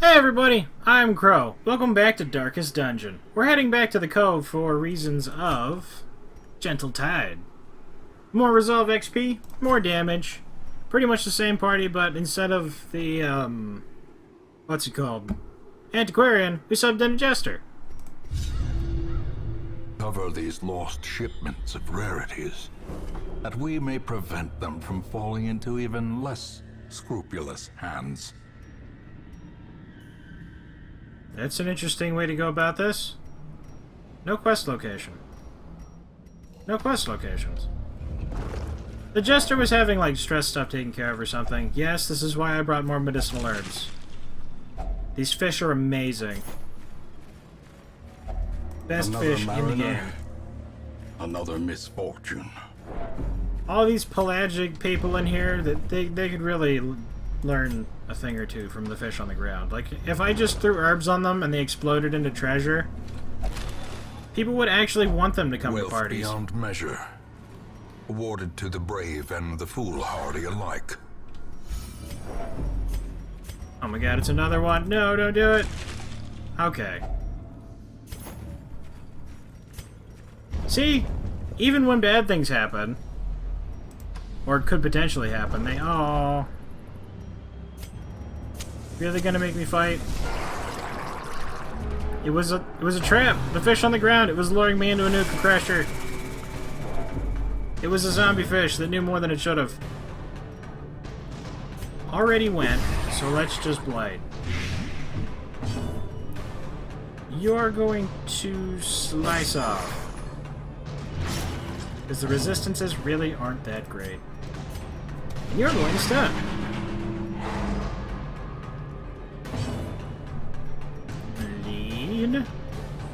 Hey everybody, I'm Crow. Welcome back to Darkest Dungeon. We're heading back to the Cove for reasons of Gentle Tide. More Resolve XP, more damage. Pretty much the same party, but instead of the, what's it called? Antiquarian, we subbed in a Jester. Cover these lost shipments of rarities, that we may prevent them from falling into even less scrupulous hands. That's an interesting way to go about this. No quest location. No quest locations. The Jester was having, like, stress stuff taken care of or something. Yes, this is why I brought more medicinal herbs. These fish are amazing. Best Another fish mariner, in the game. Another misfortune. All these pelagic people in here, that they could really learn a thing or two from the fish on the ground. Like, if I just threw herbs on them and they exploded into treasure, people would actually want them to come to Wealth parties. beyond measure, awarded to the brave and the foolhardy alike. Oh my god, it's another one. No, don't do it. Okay. See? Even when bad things happen, or could potentially happen, they... Oh. Really gonna make me fight? It was a trap. The fish on the ground. It was luring me into a nuke crusher. It was a zombie fish that knew more than it should have. Already went, so let's just blade. You're going to slice off. Because the resistances really aren't that great. And you're going to stun. Bleed.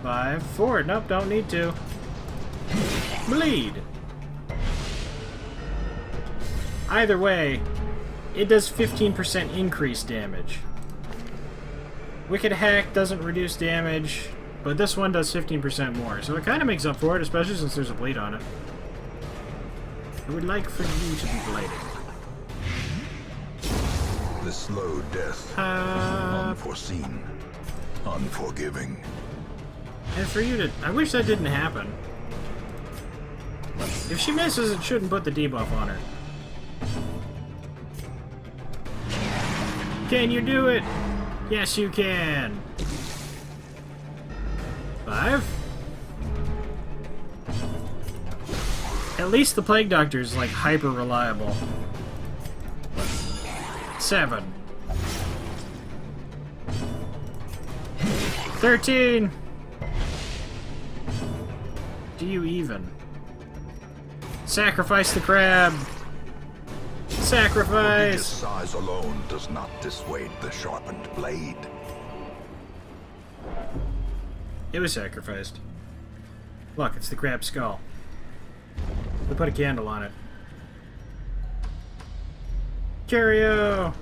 5, 4. Nope, don't need to. Bleed. Either way, it does 15% increased damage. Wicked Hack doesn't reduce damage, but this one does 15% more, so it kind of makes up for it, especially since there's a bleed on it. I would like for you to be bladed. The slow death, unforeseen, unforgiving. And for you to... I wish that didn't happen. If she misses, it shouldn't put the debuff on her. Can you do it? Yes, you can. 5. At least the Plague Doctor is, like, hyper reliable. 7. 13. Do you even? Sacrifice the crab. Sacrifice. Its size alone does not dissuade the sharpened blade. It was sacrificed. Look, it's the crab skull. We put a candle on it. Curio!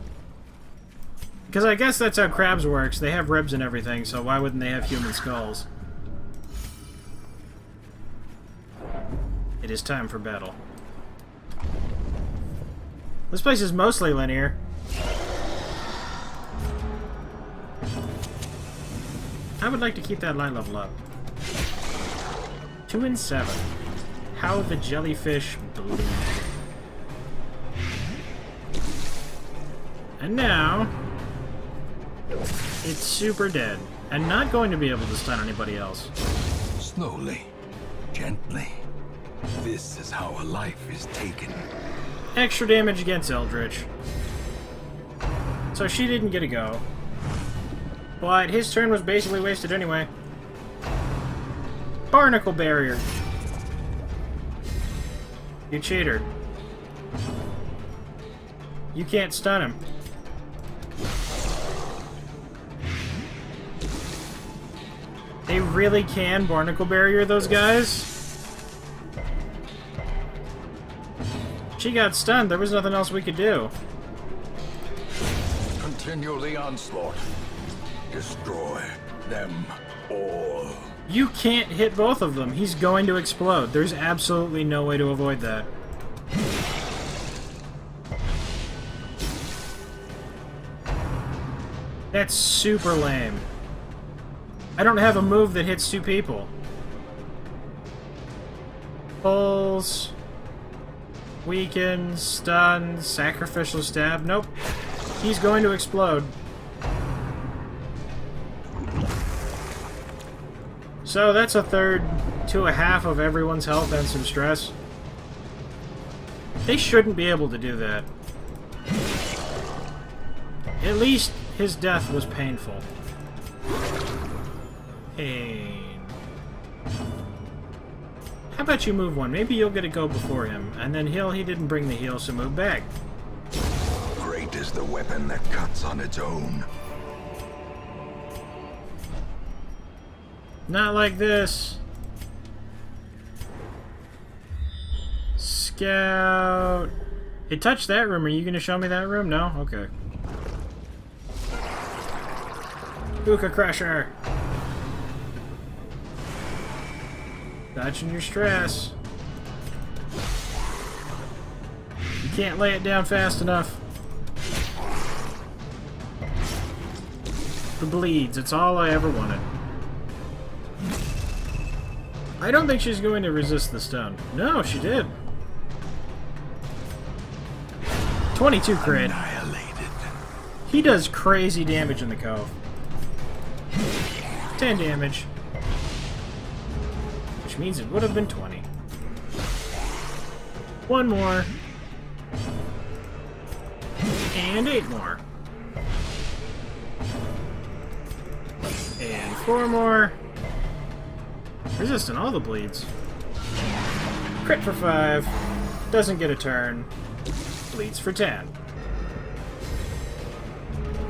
Because I guess that's how crabs works. They have ribs and everything, so why wouldn't they have human skulls? It is time for battle. This place is mostly linear. I would like to keep that line level up. 2 and 7. How the jellyfish bleed. And now, it's super dead, and not going to be able to stun anybody else. Slowly, gently. This is how a life is taken. Extra damage against Eldritch. So she didn't get a go. But his turn was basically wasted anyway. Barnacle Barrier. You cheater. You can't stun him. They really can Barnacle Barrier those guys? She got stunned. There was nothing else we could do. Continue the onslaught. Destroy them all. You can't hit both of them. He's going to explode. There's absolutely no way to avoid that. That's super lame. I don't have a move that hits 2 people. Pulls. Weaken. Stun. Sacrificial stab. Nope. He's going to explode. So that's a third to a half of everyone's health and some stress. They shouldn't be able to do that. At least his death was painful. Pain. How about you move one? Maybe you'll get a go before him. And then he didn't bring the heal, so move back. Great is the weapon that cuts on its own. Not like this. Scout. It touched that room. Are you going to show me that room? No? Okay. Buka Crusher. Dodging your stress. You can't lay it down fast enough. The bleeds. It's all I ever wanted. I don't think she's going to resist the stun. No, she did. 22 crit. Annihilated. He does crazy damage in the cove. 10 damage. Which means it would have been 20. One more. And 8 more. And 4 more. Resisting all the bleeds. Crit for 5. Doesn't get a turn. Bleeds for 10.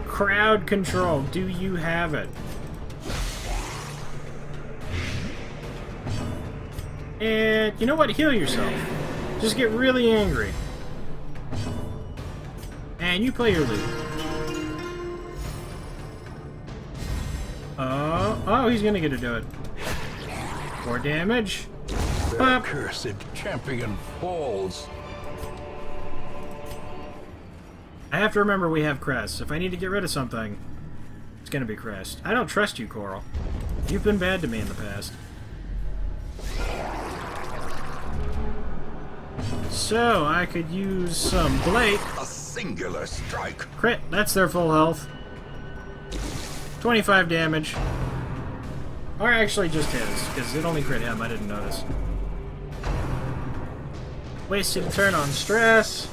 Crowd control. Do you have it? And you know what? Heal yourself. Just get really angry. And you play your loot. Oh, he's gonna get to do it. 4 damage. The cursed champion falls. I have to remember we have Crest. If I need to get rid of something, it's gonna be Crest. I don't trust you, Coral. You've been bad to me in the past. So, I could use some Blake. A singular strike. Crit, that's their full health. 25 damage. Or actually just his, because it only crit him, I didn't notice. Wasted turn on stress.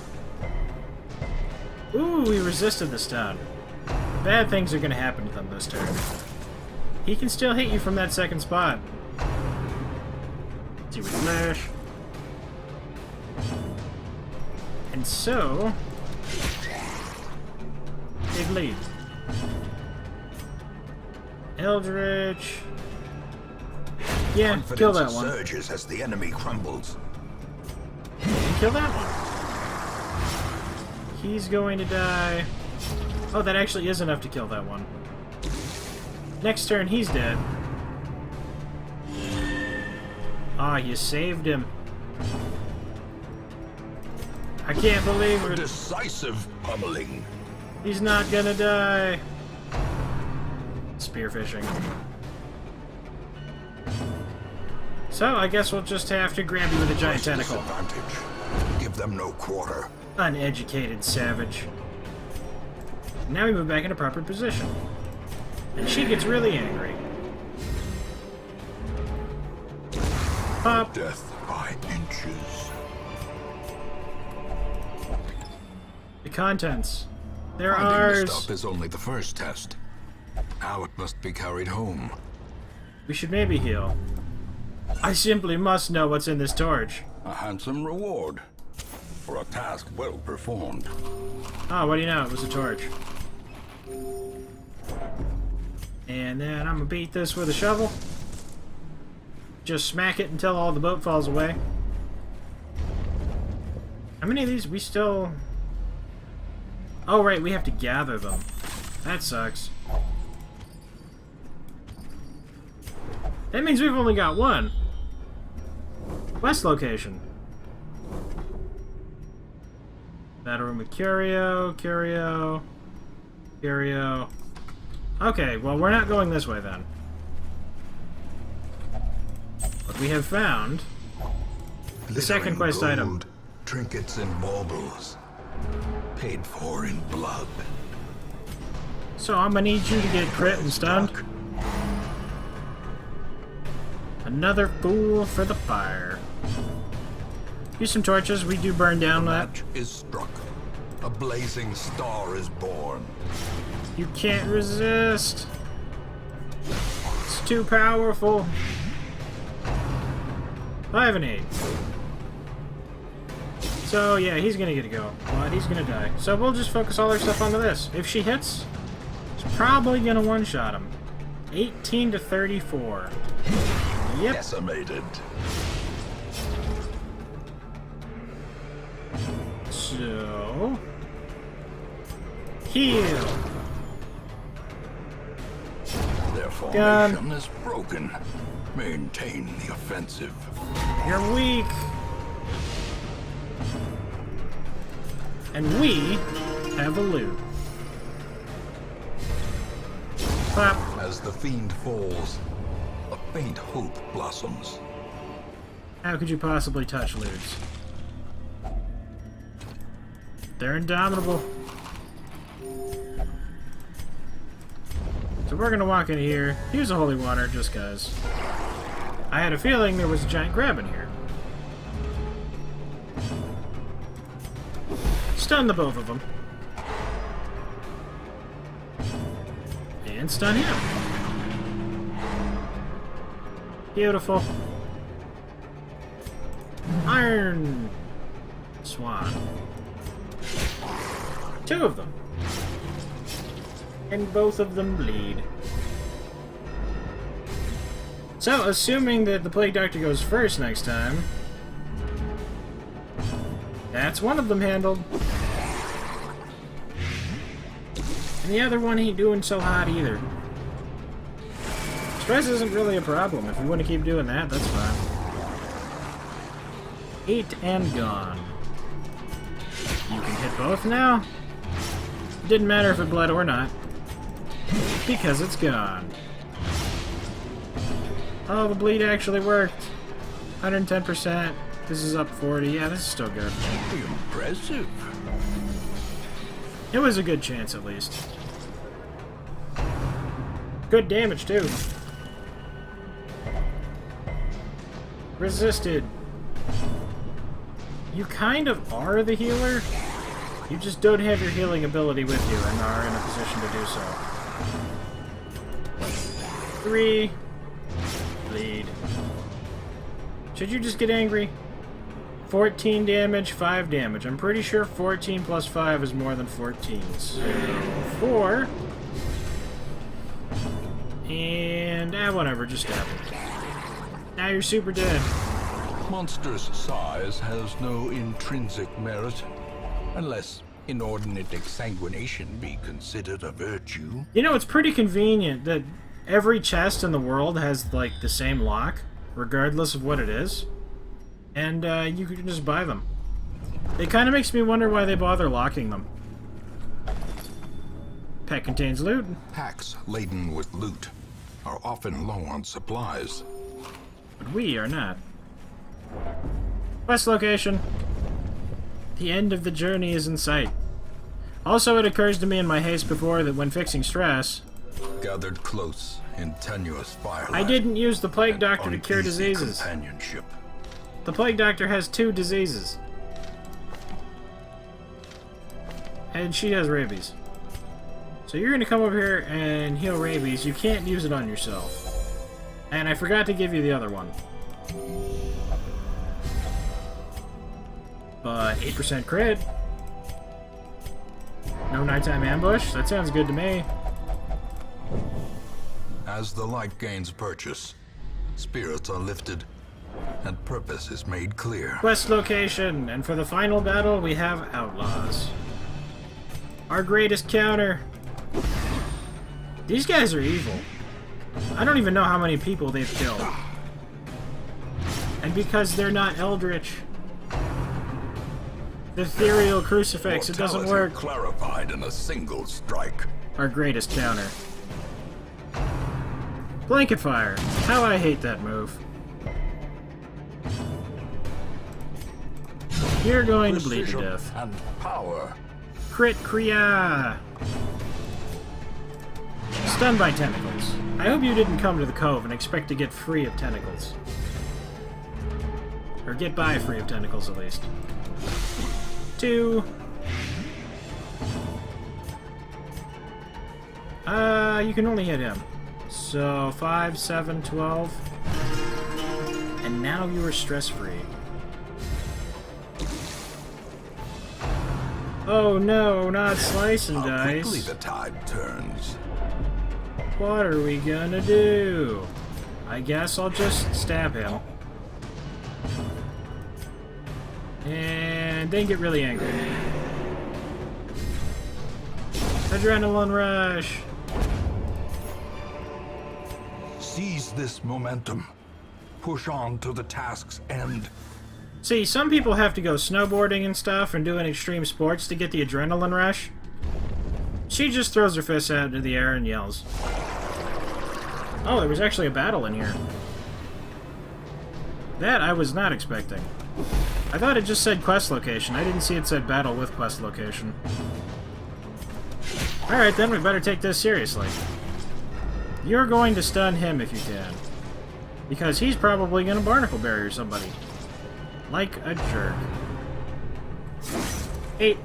Ooh, we resisted the stun. Bad things are going to happen to them this turn. He can still hit you from that second spot. See, we smash. And so... big lead. Eldritch... yeah, kill that one. Surges as the enemy crumbles. Kill that one. He's going to die. Oh, that actually is enough to kill that one. Next turn, he's dead. Ah, you saved him. I can't believe A it. decisive pummeling. He's not gonna die. Spearfishing. So, I guess we'll just have to grab you with a giant tentacle. Disadvantage. Give them no quarter. Uneducated savage. Now we move back into proper position. And she gets really angry. Pop. Death by inches. The contents. They're Finding the ours. stuff is only the first test. Now it must be carried home. We should maybe heal. I simply must know what's in this torch. A handsome reward for a task well performed. Oh, what do you know? It was a torch. And then I'm gonna beat this with a shovel. Just smack it until all the boat falls away. How many of these? We still... oh, right, we have to gather them. That sucks. That means we've only got one. West location. Battle room with Curio, Curio, Curio. Okay, well, we're not going this way then. But we have found the second quest Glittering item. gold, trinkets and baubles, paid for in blood. So I'm gonna need you to get crit and stunned. Struck. Another fool for the fire. Use some torches. We do burn down The that. match is struck. A blazing star is born. You can't resist. It's too powerful. 5 and 8. So yeah, he's gonna get a go, but he's gonna die. So we'll just focus all our stuff onto this. If she hits, it's probably gonna one-shot him. 18 to 34. Yep. Decimated. So heal. Their formation is broken. Maintain the offensive. You're weak. And we have a loot. Clap. As the fiend falls, a faint hope blossoms. How could you possibly touch loots? They're indomitable. So we're gonna walk in here, use the holy water just cause. I had a feeling there was a giant crab in here. Stun the both of them. And stun him. Beautiful. Iron Swan. 2 of them. And both of them bleed. So, assuming that the Plague Doctor goes first next time, that's one of them handled. And the other one ain't doing so hot either. Stress isn't really a problem. If you want to keep doing that, that's fine. 8 and gone. You can hit both now. Didn't matter if it bled or not, because it's gone. Oh, the bleed actually worked. 110%. This is up 40. Yeah, this is still good. Impressive. It was a good chance, at least. Good damage, too. Resisted. You kind of are the healer. You just don't have your healing ability with you and are in a position to do so. 3. Bleed. Should you just get angry? 14 damage, 5 damage. I'm pretty sure 14 plus 5 is more than 14. So, 4. And, whatever, just stab him. Now you're super dead. Monstrous size has no intrinsic merit, unless inordinate exsanguination be considered a virtue. You know, it's pretty convenient that every chest in the world has, like, the same lock, regardless of what it is. And, you can just buy them. It kind of makes me wonder why they bother locking them. Pack contains loot. Packs laden with loot are often low on supplies. But we are not. Quest location. The end of the journey is in sight. Also, it occurs to me in my haste before that when fixing stress, Gathered close in tenuous firelight. I didn't use the Plague and Doctor to cure uneasy diseases. Companionship. The Plague Doctor has 2 diseases. And she has rabies. So you're going to come over here and heal rabies. You can't use it on yourself. And I forgot to give you the other one. But 8% crit. No nighttime ambush. That sounds good to me. As the light gains purchase, spirits are lifted, and purpose is made clear. Quest location. And for the final battle, we have Outlaws. Our greatest counter. These guys are evil. I don't even know how many people they've killed. And because they're not eldritch, the ethereal crucifix, it doesn't Mortality work. clarified in a single strike. Our greatest counter. Blanket fire. How I hate that move. You're going to bleed to Precision death. and power. Crit Kriya! Stunned by tentacles. I hope you didn't come to the cove and expect to get free of tentacles. Or get by free of tentacles, at least. 2. You can only hit him. So, 5, 7, 12. And now you are stress-free. Oh no, not slice and How dice. quickly the tide turns. What are we gonna do? I guess I'll just stab him. And then get really angry. Adrenaline rush! Seize this momentum. Push on to the task's end. See, some people have to go snowboarding and stuff and doing extreme sports to get the adrenaline rush. She just throws her fists out into the air and yells. Oh, there was actually a battle in here. That I was not expecting. I thought it just said quest location. I didn't see it said battle with quest location. Alright then, we better take this seriously. You're going to stun him if you can. Because he's probably going to barnacle barrier somebody. Like a jerk. 8.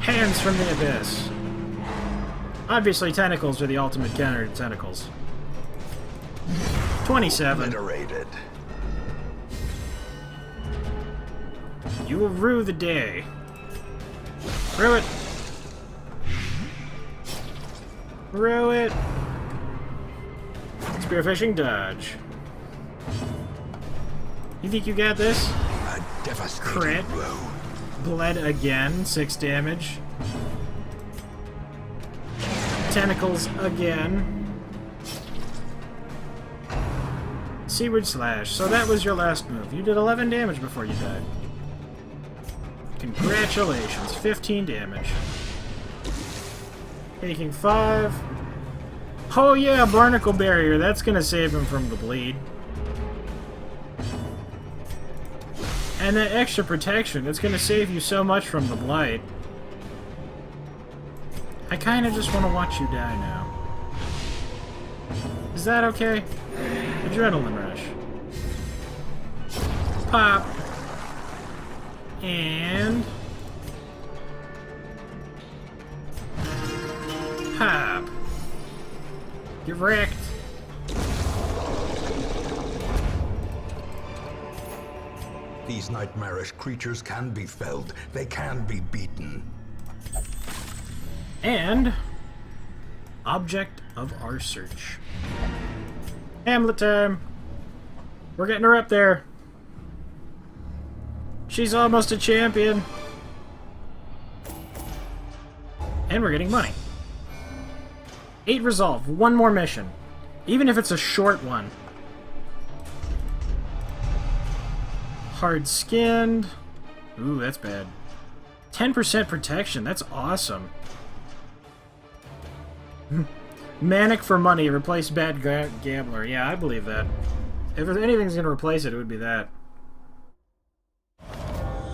Hands from the abyss. Obviously, tentacles are the ultimate counter to tentacles. 27. Obliterated. You will rue the day. Rue it. Rue it. Spearfishing dodge. You think you got this? A devastating Crit. blow. Bled again, 6 damage. Tentacles again. Seaward Slash. So that was your last move. You did 11 damage before you died. Congratulations, 15 damage. Taking 5. Oh yeah, Barnacle Barrier. That's gonna save him from the bleed. And that extra protection, it's gonna save you so much from the blight. I kinda just wanna watch you die now. Is that okay? Adrenaline rush. Pop. And... pop. Get wrecked. These nightmarish creatures can be felled. They can be beaten. And... object of our search. Hamlet time! We're getting her up there. She's almost a champion. And we're getting money. 8 resolve. 1 more mission. Even if it's a short one. Hard-skinned. Ooh, that's bad. 10% protection. That's awesome. Manic for money. Replace bad gambler. Yeah, I believe that. If anything's going to replace it, it would be that.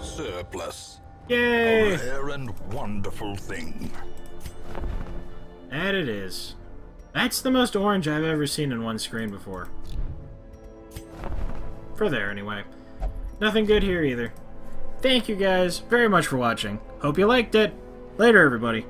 Surplus. Yay! A rare and wonderful thing. That it is. That's the most orange I've ever seen in one screen before. For there, anyway. Nothing good here either. Thank you guys very much for watching. Hope you liked it. Later, everybody.